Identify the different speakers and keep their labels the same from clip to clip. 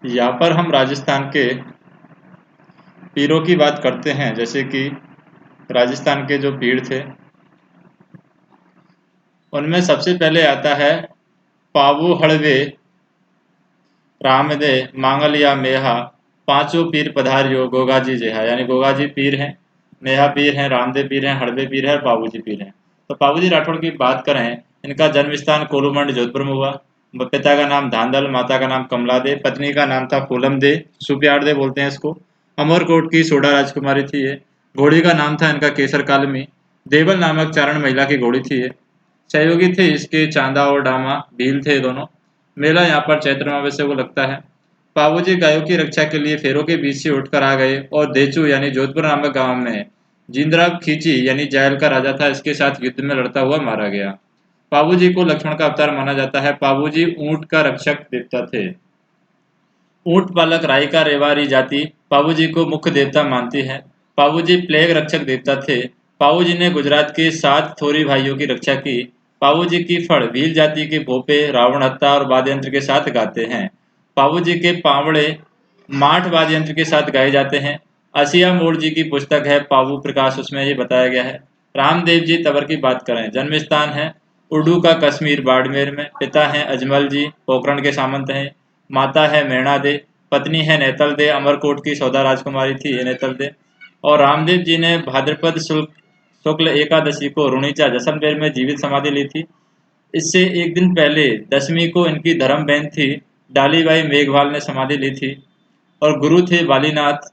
Speaker 1: यहाँ पर हम राजस्थान के पीरों की बात करते हैं। जैसे कि राजस्थान के जो पीर थे उनमें सबसे पहले आता है पावू हड़वे रामदे मांगलिया मेहा पांचों पीर पधारियो गोगाजी जेहा। यानी गोगाजी पीर हैं, मेहा पीर हैं, रामदेव पीर हैं, हड़वे पीर हैं और पाबूजी पीर हैं। तो पाबूजी राठौड़ की बात करें, इनका जन्म स्थान कोलूमंड जोधपुर में हुआ। पिता का नाम धांधल, माता का नाम कमला दे, पत्नी का नाम था फूलम दे, सुप्याड़ दे बोलते हैं इसको। अमरकोट की सोडा राजकुमारी थी ये। घोड़ी का नाम था इनका केसर कालमी। देवल नामक चारण महिला की घोड़ी थी ये। सहयोगी थे इसके चांदा और डामा, भील थे दोनों। मेला यहाँ पर चैत्र अमावस्या को लगता है। पाबूजी गायों की रक्षा के लिए फेरों के बीच से उठकर आ गए और देचू यानी जोधपुर नामक गांव में जिंद्रा खींची यानी जायल का राजा था, इसके साथ युद्ध में लड़ता हुआ मारा गया। पाबूजी को लक्ष्मण का अवतार माना जाता है। पाबूजी ऊंट का रक्षक देवता थे। ऊंट पालक रायका रेवारी जाति पाबूजी को मुख्य देवता मानती है। पाबूजी प्लेग रक्षक देवता थे। पाबूजी ने गुजरात के 7 थोरी भाइयों की रक्षा की। पाबूजी की फड़ भील जाति के भोपे रावण हत्ता और वाद्य यंत्र के साथ गाते हैं। पाबूजी के पावड़े माठ वाद्य यंत्र के साथ गाए जाते हैं। असिया मोड़ जी की पुस्तक है पाबू प्रकाश, उसमें ये बताया गया है। रामदेव जी तंवर की बात करें, जन्म स्थान है उर्दू का कश्मीर बाड़मेर में। पिता हैं अजमल जी, पोखरण के सामंत हैं। माता है मैणा दे, पत्नी है नेतल दे, अमरकोट की सौदा राजकुमारी थी ये नेतल दे। और रामदेव जी ने भाद्रपद शुक्ल एकादशी को रुणीचा जैसलमेर में जीवित समाधि ली थी। इससे एक दिन पहले दसवीं को इनकी धर्म बहन थी डालीबाई मेघवाल ने समाधि ली थी। और गुरु थे बालीनाथ।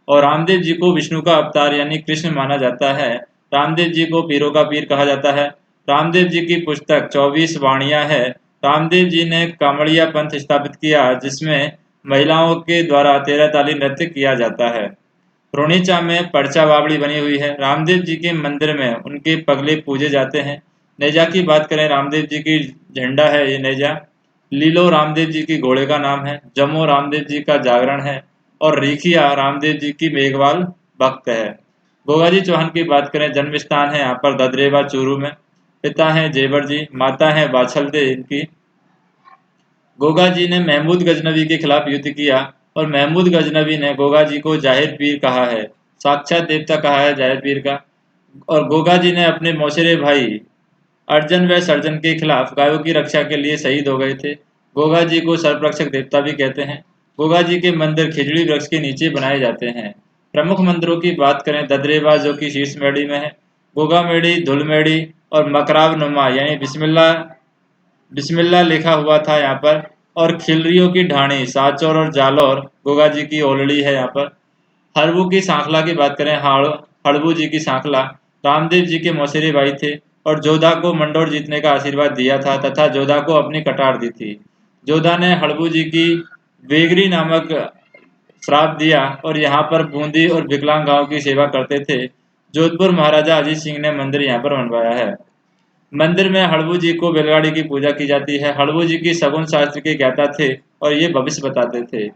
Speaker 1: और रामदेव जी को विष्णु का अवतार यानी कृष्ण माना जाता है। रामदेव जी को पीरों का पीर कहा जाता है। रामदेव जी की पुस्तक 24 वाणियां है। रामदेव जी ने कामड़िया पंथ स्थापित किया, जिसमें महिलाओं के द्वारा 13 ताली नृत्य किया जाता है। रोनीचा में पर्चा बावड़ी बनी हुई है। रामदेव जी के मंदिर में उनके पगले पूजे जाते हैं। नेजा की बात करें, रामदेव जी की झंडा है ये नेजा। लीलो रामदेव जी की घोड़े का नाम है। जमो रामदेव जी का जागरण है। और रिखिया रामदेव जी की मेघवाल भक्त है। गोगाजी चौहान की बात करें, जन्म स्थान है यहाँ पर ददरेवा चूरू में। पिता हैं जेवर जी, माता हैं बाछल दे इनकी। गोगा जी ने महमूद गजनवी के खिलाफ युद्ध किया और महमूद गजनवी ने गोगा जी को जाहिर पीर कहा है, साक्षात देवता कहा है जाहिर पीर का। और गोगा जी ने अपने मौसेरे भाई अर्जन व सर्जन के खिलाफ गायों की रक्षा के लिए शहीद हो गए थे। गोगा जी को सर्परक्षक देवता भी कहते हैं। गोगा जी के मंदिर खिजड़ी वृक्ष के नीचे बनाए जाते हैं। प्रमुख मंदिरों की बात करें, ददरेवा जो कि शीर्ष मेड़ी में है, गोगा मेड़ी, धुल मेड़ी और मकराब नुमा यानी बिस्मिल्ला बिस्मिल्लाह लिखा हुआ था यहाँ पर। और खिलरियों की ढाणी साचौर और जालौर गोगा जी की ओलड़ी है यहाँ पर। हड़बू की सांखला की बात करें, हड़बू जी की सांखला रामदेव जी के मौसेरे भाई थे और जोधा को मंडोर जीतने का आशीर्वाद दिया था तथा जोधा को अपनी कटार दी थी। जोधा ने हड़बू जी की वेगरी नामक श्राप दिया और यहाँ पर बूंदी और विकलांग गांव की सेवा करते थे। जोधपुर महाराजा अजीत सिंह ने मंदिर यहाँ पर बनवाया है। मंदिर में हड़बू जी को बैलगाड़ी की पूजा की जाती है। हड़बू जी की सगुन शास्त्र के ज्ञाता थे और ये भविष्य बताते थे।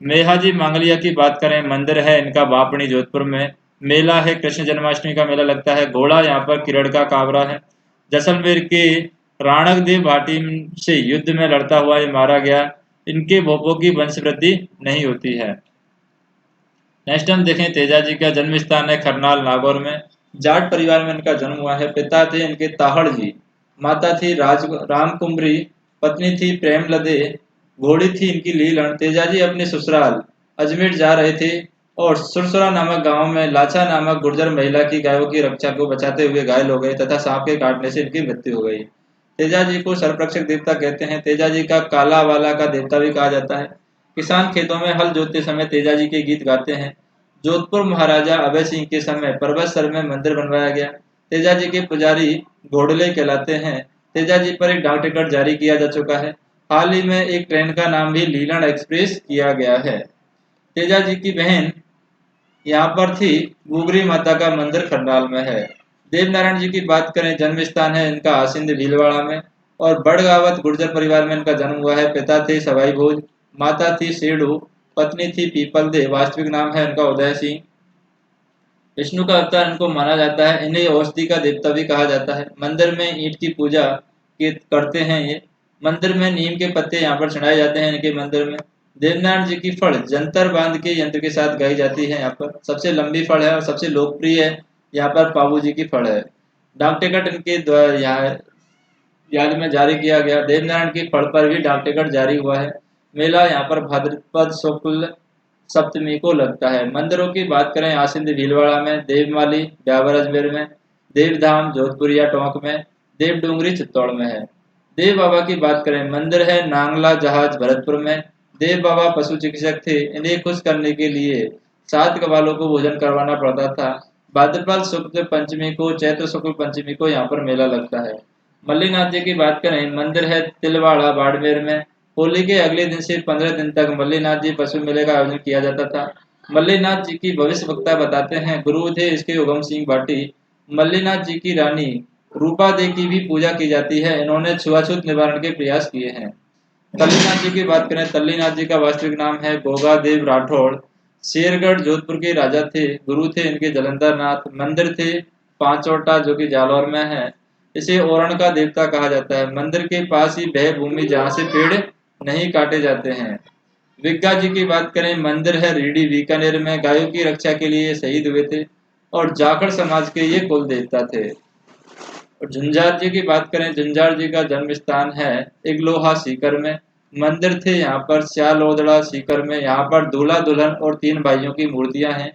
Speaker 1: मेहा जी मांगलिया की बात करें, मंदिर है इनका बापणी जोधपुर में। मेला है कृष्ण जन्माष्टमी का मेला लगता है। घोड़ा यहाँ पर किरण का काबरा है। जैसलमेर के राणक देव भाटी से युद्ध में लड़ता हुआ ये मारा गया। इनके भोपों की वंशवृद्धि नहीं होती है। नेक्स्ट हम देखें, तेजा जी का जन्म स्थान है करनाल नागौर में। जाट परिवार में इनका जन्म हुआ है। पिता थे इनके ताहड़ जी, माता थी राम कुमरी, पत्नी थी प्रेम लदे, घोड़ी थी इनकी लीलन। तेजा जी अपने ससुराल अजमेर जा रहे थे और सुरसुरा नामक गांव में लाचा नामक गुर्जर महिला की गायों की रक्षा को बचाते हुए घायल हो गए तथा सांप के काटने से इनकी मृत्यु हो गई। तेजा जी को सर्परक्षक देवता कहते हैं। तेजा जी का काला वाला का देवता भी कहा जाता है। किसान खेतों में हल जोतते समय तेजा जी के गीत गाते हैं। जोधपुर महाराजा अभय सिंह के समय पर्वत सर में मंदिर बनवाया गया। तेजा जी के पुजारी घोड़ले कहलाते हैं। तेजा जी पर एक डाक टिकट जारी किया जा चुका है। हाल ही में एक ट्रेन का नाम भी लीलन एक्सप्रेस किया गया है। तेजा जी की बहन यहाँ पर थी गुगरी माता का मंदिर खंडाल में है। देवनारायण जी की बात करें, जन्म स्थान है इनका आसिंद भीलवाड़ा में और बड़गावत गुर्जर परिवार में इनका जन्म हुआ है। पिता थे सवाई भोज, माता थी सेडू, पत्नी थी पीपल दे, वास्तविक नाम है इनका उदय सिंह। विष्णु का अवतार इनको माना जाता है। इन्हें औषधि का देवता भी कहा जाता है। मंदिर में ईंट की पूजा करते हैं ये। मंदिर में नीम के पत्ते यहाँ पर चढ़ाए जाते हैं इनके मंदिर में। देवनारायण जी की फड़ जंतर बांध के यंत्र के साथ गाई जाती है। यहाँ पर सबसे लंबी फड़ है और सबसे लोकप्रिय है, यहाँ पर पाबू जी की फड़ है। डाक टिकट इनके द्वारा यहाँ याद में जारी किया गया। देवनारायण की फड़ पर भी डाक टिकट जारी हुआ है। मेला यहाँ पर भाद्रपद शुक्ल सप्तमी को लगता है। मंदिरों की बात करें, आसिंद भीलवाड़ा में, देवमाली ब्यावर अजमेर में, देवधाम जोधपुरिया टोंक में, देव डूंगरी चित्तौड़ में है। देव बाबा की बात करें, मंदिर है नांगला जहाज भरतपुर में। देव बाबा पशु चिकित्सक थे। इन्हें खुश करने के लिए 7 ग्वालों को भोजन करवाना पड़ता था। भाद्रपद शुक्ल पंचमी को, चैत्र शुक्ल पंचमी को यहाँ पर मेला लगता है। मल्लीनाथ जी की बात करें, मंदिर है तिलवाड़ा बाड़मेर में। होली के अगले दिन से 15 दिन तक मल्लीनाथ जी पशु मेले का आयोजन किया जाता था। मल्लीनाथ जी की भविष्य वक्ता बताते हैं, गुरु थे इसके उगम सिंह भाटी। मल्लीनाथ जी की रानी रूपा देवी की भी पूजा की जाती है। इन्होंने छुआछूत निवारण के प्रयास किए हैं। तल्लीनाथ जी की बात करें, तल्लीनाथ जी का वास्तविक नाम है गोगा देव राठौड़। शेरगढ़ जोधपुर के राजा थे। गुरु थे इनके जलंधर नाथ। मंदिर थे पांचोटा जो कि जालौर में है। इसे ओरण का देवता कहा जाता है। मंदिर के पास ही वह भूमि जहाँ से पेड़ नहीं काटे जाते हैं। विज्ञा जी की बात करें, मंदिर है रीडी बीकानेर में। गायों की रक्षा के लिए शहीद हुए थे और जाखड़ समाज के ये कुल देवता थे। और झुंझार जी की बात करें, झुंझार जी का जन्म स्थान है इगलोहा सीकर में। मंदिर थे यहाँ पर श्यालोदड़ा सीकर में। यहाँ पर दूल्हा दुल्हन और 3 भाइयों की मूर्तियां हैं।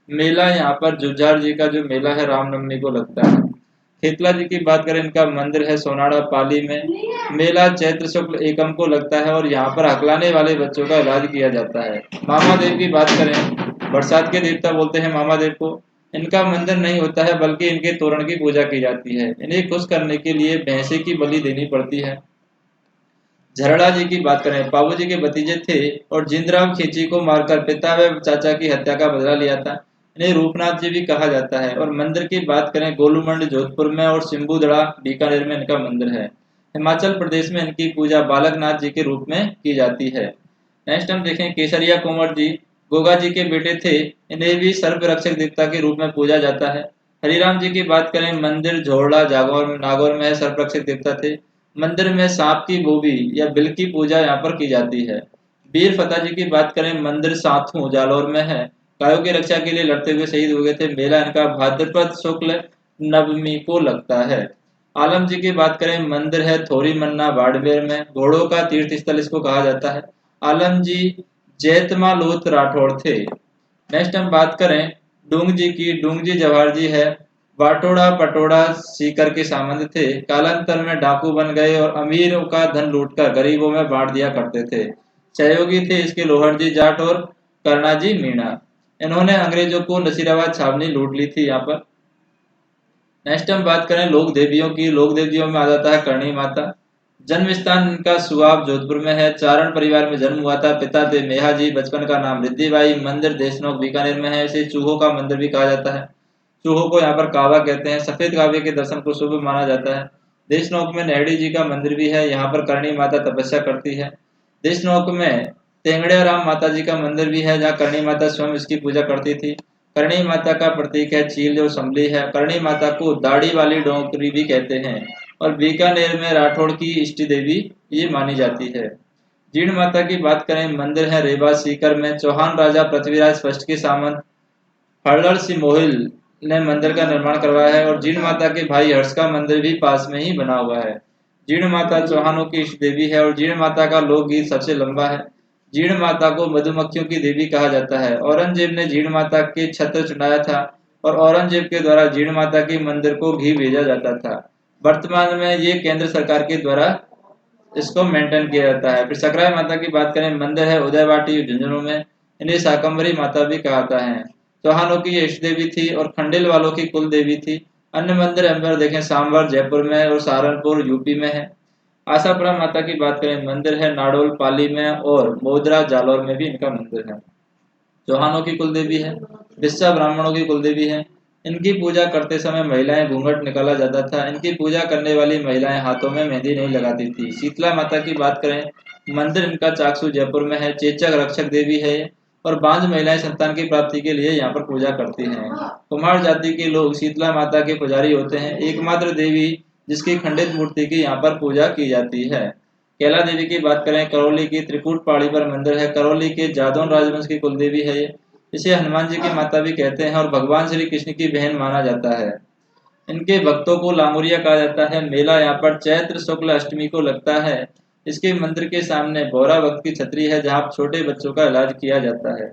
Speaker 1: मेला यहाँ पर झुंझार जी का जो मेला है रामनवमी को लगता है। खेतला जी की बात करें, इनका मंदिर है सोनाड़ा पाली में। मेला चैत्र शुक्ल एकम को लगता है और यहाँ पर हकलाने वाले बच्चों का इलाज किया जाता है। मामा देव की बात करें, बरसात के देवता बोलते हैं मामा देव को। इनका मंदिर नहीं होता है बल्कि इनके तोरण की पूजा की जाती है। इन्हें खुश करने के लिए भैंसे की बलि देनी पड़ती है। झरड़ा जी की बात करें, बाबू जी के भतीजे थे और जिंदराम खींची को मारकर पिता व चाचा की हत्या का बदला लिया था। इन्हें रूपनाथ जी भी कहा जाता है। और मंदिर की बात करें, गोलूमंड जोधपुर में और सिंबूदड़ा बीकानेर में इनका मंदिर है। हिमाचल प्रदेश में इनकी पूजा बालकनाथ जी के रूप में की जाती है। नेक्स्ट हम देखें, केसरिया कुंवर जी गोगा जी के बेटे थे। इन्हें भी सर्प रक्षक देवता के रूप में पूजा जाता है। हरिराम जी की बात करें, मंदिर झोरड़ा जागौर नागौर में है, सर्प रक्षक देवता थे। मंदिर में सांप की बोबी या बिल की पूजा यहाँ पर की जाती है। वीर फतेह जी की बात करें, मंदिर साथू जालौर में है। गायों की रक्षा के लिए लड़ते हुए शहीद हो गए थे। मेला इनका भाद्रपद शुक्ल नवमी को लगता है। आलम जी की बात करें, मंदिर है थोरी मन्ना बाड़मेर में। घोड़ों का तीर्थ स्थल इसको कहा जाता है। आलम जी जैतमा लोथ राठौड़ थे। नेक्स्ट हम बात करें डूंग जी की। डूंग जी जवाहर जी है। वाटोड़ा पटोड़ा सीकर के सामंत थे। कालांतर में डाकू बन गए और अमीरों का धन लूटकर गरीबों में बांट दिया करते थे। सहयोगी थे इसके लोहर जी जाट और करना जी मीणा। इन्होंने अंग्रेजों को नसीराबाद छावनी लूट ली थी यहाँ पर। नेक्स्ट हम बात करें लोक देवियों की। लोक देवियों में आ जाता है करणी माता। जन्म स्थान इनका सुआब जोधपुर में है। चारण परिवार में जन्म हुआ था। पिता थे मेहा जी। बचपन का नाम रिद्धिबाई। मंदिर देशनोक बीकानेर में है। इसे चूहों का मंदिर भी कहा जाता है। चूहों को यहाँ पर कावा कहते हैं। सफेद कावे के दर्शन को शुभ माना जाता है। देशनोक में नेहड़ी जी का मंदिर भी है। यहाँ पर करणी माता तपस्या करती है। देशनोक में तेंगड़िया राम माता जी का मंदिर भी है, जहाँ करणी माता स्वयं इसकी पूजा करती थी। करणी माता का प्रतीक है चील जो संभली है। करणी माता को दाढ़ी वाली डोंकरी भी कहते हैं और बीकानेर में राठौड़ की इष्ट देवी ये मानी जाती है। जीण माता की बात करें, मंदिर है रेवा सीकर में। चौहान राजा पृथ्वीराज फर्स्ट के सामंत हड़लर सिमोहिल ने मंदिर का निर्माण करवाया है और जीण माता के भाई हर्ष का मंदिर भी पास में ही बना हुआ है। जीण माता चौहानों की इष्ट देवी है और जीण माता का लोकगीत सबसे लंबा है। जीण माता को मधुमक्खियों की देवी कहा जाता है। औरंगजेब ने जीण माता के छत्र चढ़ाया था और औरंगजेब के द्वारा जीण माता के मंदिर को घी भेजा जाता था। वर्तमान में ये केंद्र सरकार के द्वारा इसको मेंटेन किया जाता है। फिर सकराय माता की बात करें, मंदिर है उदयवाटी झुंझुनू में। इन्हें शाकंभरी माता भी कहता है। चौहानों की ये इष्ट देवी थी और खंडेल वालों की कुल देवी थी। अन्य मंदिर अंबर देखें, सांभर जयपुर में और सहारनपुर यूपी में है। आशापुरा माता की बात करें, मंदिर है नाडोल पाली में और मोदरा जालौर में भी इनका मंदिर है। चौहानों की कुल देवी है। बिस्सा ब्राह्मणों की कुल देवी है। इनकी पूजा करते समय महिलाएं घूंघट निकाला जाता था। इनकी पूजा करने वाली महिलाएं हाथों में मेहंदी नहीं लगाती थी। शीतला माता की बात करें, मंदिर इनका चाकसू जयपुर में है। चेचक रक्षक देवी है और बांझ महिलाएं संतान की प्राप्ति के लिए यहाँ पर पूजा करती हैं। कुम्हार जाति के लोग शीतला माता के पुजारी होते हैं। एकमात्र देवी जिसकी खंडित मूर्ति की यहाँ पर पूजा की जाती है। कैला देवी की बात करें, करौली की त्रिकूट पहाड़ी पर मंदिर है। करौली के जादौन राजवंश की कुल देवी है ये। इसे हनुमान जी की माता भी कहते हैं और भगवान श्री कृष्ण की बहन माना जाता है। इनके भक्तों को लामुरिया कहा जाता है। मेला यहाँ पर चैत्र शुक्ल अष्टमी को लगता है। इसके मंदिर के सामने बोरा भक्त की छतरी है जहाँ छोटे बच्चों का इलाज किया जाता है।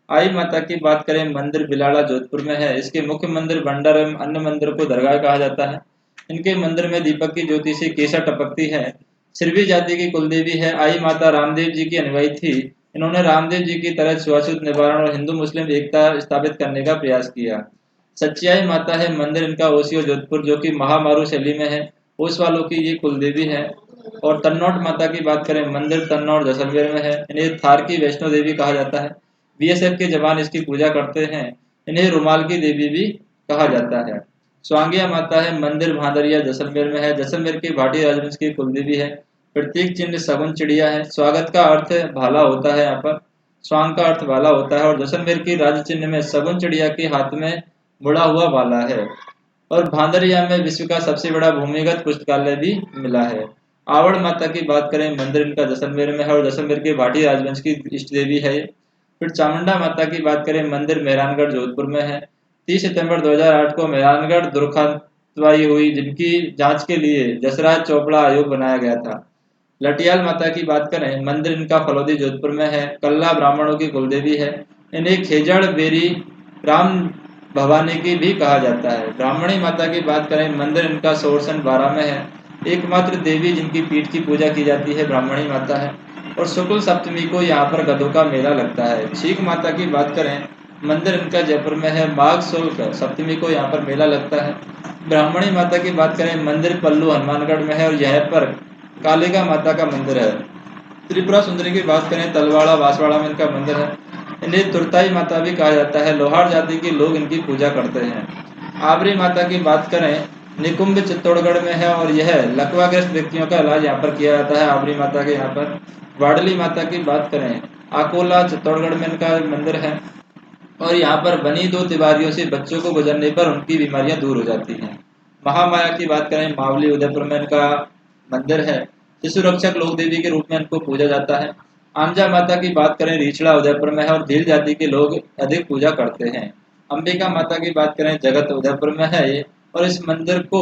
Speaker 1: आई माता की बात करें, मंदिर बिलाड़ा जोधपुर में है। इसके मुख्य मंदिर भंडार एवं अन्य मंदिर को दरगाह कहा जाता है। इनके मंदिर में दीपक की ज्योति से केसर टपकती है। सिरवी जाति की कुलदेवी है। आई माता रामदेव जी की अनुयायी थी। इन्होंने रामदेव जी की तरह छुआछूत निवारण और हिंदू मुस्लिम एकता स्थापित करने का प्रयास किया। सच्चाई माता है। मंदिर इनका ओसियो जोधपुर जो कि महामारू शैली में है। ओस वालों की ये कुलदेवी है। और तन्नौट माता की बात करें, मंदिर तन्नौट जैसलमेर में है। इन्हें थार की वैष्णो देवी कहा जाता है। बीएसएफ के जवान इसकी पूजा करते हैं। इन्हें रुमाल की देवी भी कहा जाता है। स्वांगिया माता है। मंदिर भादरिया जैसलमेर में है। जैसलमेर की भाटी राजवंश की कुलदेवी है। प्रतीक चिन्ह सगुन चिड़िया है। स्वागत का अर्थ भाला होता है। यहाँ पर स्वांग का अर्थ भाला होता है और जैसलमेर की राज्य चिन्ह में सगुन चिड़िया के हाथ में मुड़ा हुआ भाला है। और भांदरिया में विश्व का सबसे बड़ा भूमिगत पुस्तकालय भी मिला है। आवड़ माता की बात करें, मंदिर इनका जैसलमेर में है और जैसलमेर के भाटी राजवंश की इष्ट देवी है। फिर चामुंडा माता की बात करें, मंदिर मेहरानगढ़ जोधपुर में है। 30 सितंबर 2008 को मेहरानगढ़ दुर्घटनाई हुई जिनकी जांच के लिए जसराज चोपड़ा आयोग बनाया गया था। लटियाल माता की बात करें, मंदिर इनका फलौदी जोधपुर में है। कल्ला ब्राह्मणों की कुलदेवी है। इन्हें खेजड़ बेरी राम भवानी की भी कहा जाता है। ब्राह्मणी माता की बात करें, मंदिर इनका सोरसन 12 में है। एकमात्र देवी जिनकी पीठ की पूजा की जाती है ब्राह्मणी माता है। और शुक्ल सप्तमी को यहाँ पर गधों का मेला लगता है। छीक माता की बात करें, मंदिर इनका जयपुर में है। माघ शुक्ल सप्तमी को यहाँ पर मेला लगता है। ब्राह्मणी माता की बात करें, मंदिर पल्लू हनुमानगढ़ में है और यहाँ पर कालिका माता का मंदिर है। त्रिपुरा सुंदरी की बात करें, तलवाड़ा बांसवाड़ा में इनका मंदिर है। इन्हें तुरताई माता भी कहा जाता है। लोहार जाति के लोग इनकी पूजा करते हैं। आबरी माता की बात करें, निकुंभ चित्तौड़गढ़ में है और यह लकवाग्रस्त व्यक्तियों का इलाज यहाँ पर किया जाता है। आबरी माता के यहाँ पर वाडली माता की बात करें, आकोला चित्तौड़गढ़ में इनका मंदिर है और यहाँ पर बनी 2 तिवारियों से बच्चों को गुजरने पर उनकी बीमारियां दूर हो जाती हैं। महामाया की बात करें, मावली उदयपुर में इनका मंदिर है। शिशु रक्षक लोक देवी के रूप में इनको पूजा जाता है। आमजा माता की बात करें, रीछड़ा उदयपुर में है और भील जाति के लोग अधिक पूजा करते हैं। अंबिका माता की बात करें, जगत उदयपुर में है ये और इस मंदिर को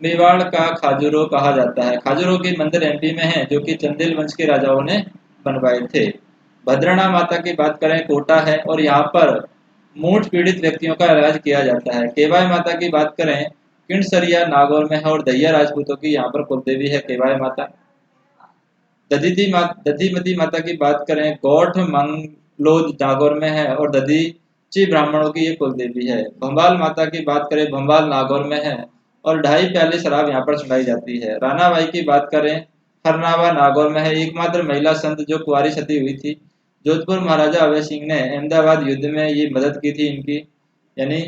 Speaker 1: मेवाड़ का खाजुरो कहा जाता है। खाजुरो के मंदिर एमपी में है जो कि चंदेल वंश के राजाओं ने बनवाए थे। भद्रणा माता की बात करें, कोटा है और यहाँ पर मूठ पीड़ित व्यक्तियों का इलाज किया जाता है। केवाय माता की बात करें, किणसरिया नागौर में है और दहिया राजपूतों की यहाँ पर कुलदेवी है केवाय माता। दधीमती माता की बात करें, गौठ मंगलोद नागौर में है और दधीची ब्राह्मणों की ये कुलदेवी है। भंबाल माता की बात करें, भंबाल नागौर में है और 2.5 प्याले शराब यहाँ पर चढ़ाई जाती है। रानाबाई की बात करें, हरनावा नागौर में है। एकमात्र महिला संत जो कुंवारी सती हुई थी। जोधपुर महाराजा अभय सिंह ने अहमदाबाद युद्ध में ये मदद की थी इनकी, यानी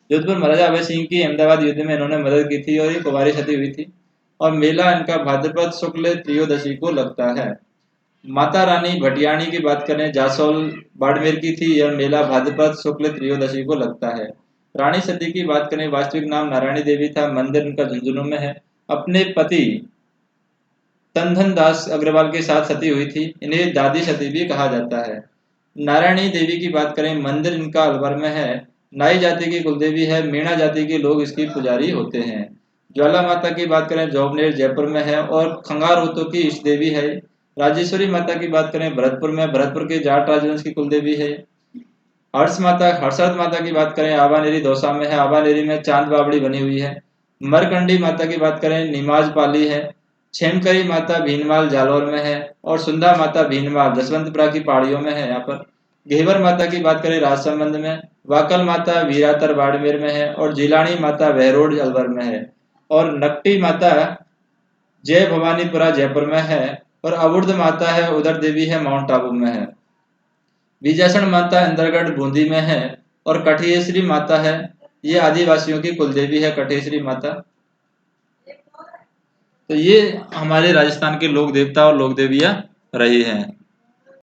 Speaker 1: जोधपुर महाराजा अभय सिंह की अहमदाबाद युद्ध में इन्होंने मदद की थी और ये कुंवारी सती हुई थी। और मेला इनका भाद्रपद शुक्ल त्रयोदशी को लगता है। माता रानी भटियाणी की बात करें, जासौल बाड़मेर की थी। यह मेला भाद्रपद शुक्ल त्रयोदशी को लगता है। रानी सती की बात करें, वास्तविक नाम नारायणी देवी था। मंदिर इनका झुंझुनू में है। अपने पति तनधन दास अग्रवाल के साथ सती हुई थी। इन्हें दादी सती भी कहा जाता है। नारायणी देवी की बात करें, मंदिर इनका अलवर में है। नाई जाति की कुलदेवी है। मीणा जाति के लोग इसकी पुजारी होते हैं। ज्वाला माता की बात करें, जोबनेर जयपुर में है और खंगार होतों की इष्ट देवी है। राजेश्वरी माता की बात करें, भरतपुर में, भरतपुर के जाट राजवंश की कुलदेवी है। हर्षद माता की बात करें, आबानेरी दौसा में है। आबानेरी में चांद बावड़ी बनी हुई है। मरकंडी माता की बात करें, निमाज पाली है। छेमकरी माता भीनमाल जालौर में है और सुंदा माता भीनमाल जसवंतपुरा की पहाड़ियों में है। यहाँ पर घेवर माता की बात करें, राजसमंद में। वाकल माता वीरातर बाड़मेर में है और जिलानी माता बहरोड अलवर में है। और नकटी माता जय भवानीपुरा जयपुर में है और अबुर्द माता है, उदर देवी है, माउंट आबू में है। विजयसण माता इंदरगढ़ बूंदी में है और कठियेश्वरी माता है, ये आदिवासियों की कुलदेवी है कठियेश्वरी माता। तो ये हमारे राजस्थान के लोक देवता और लोक देवियां रही हैं।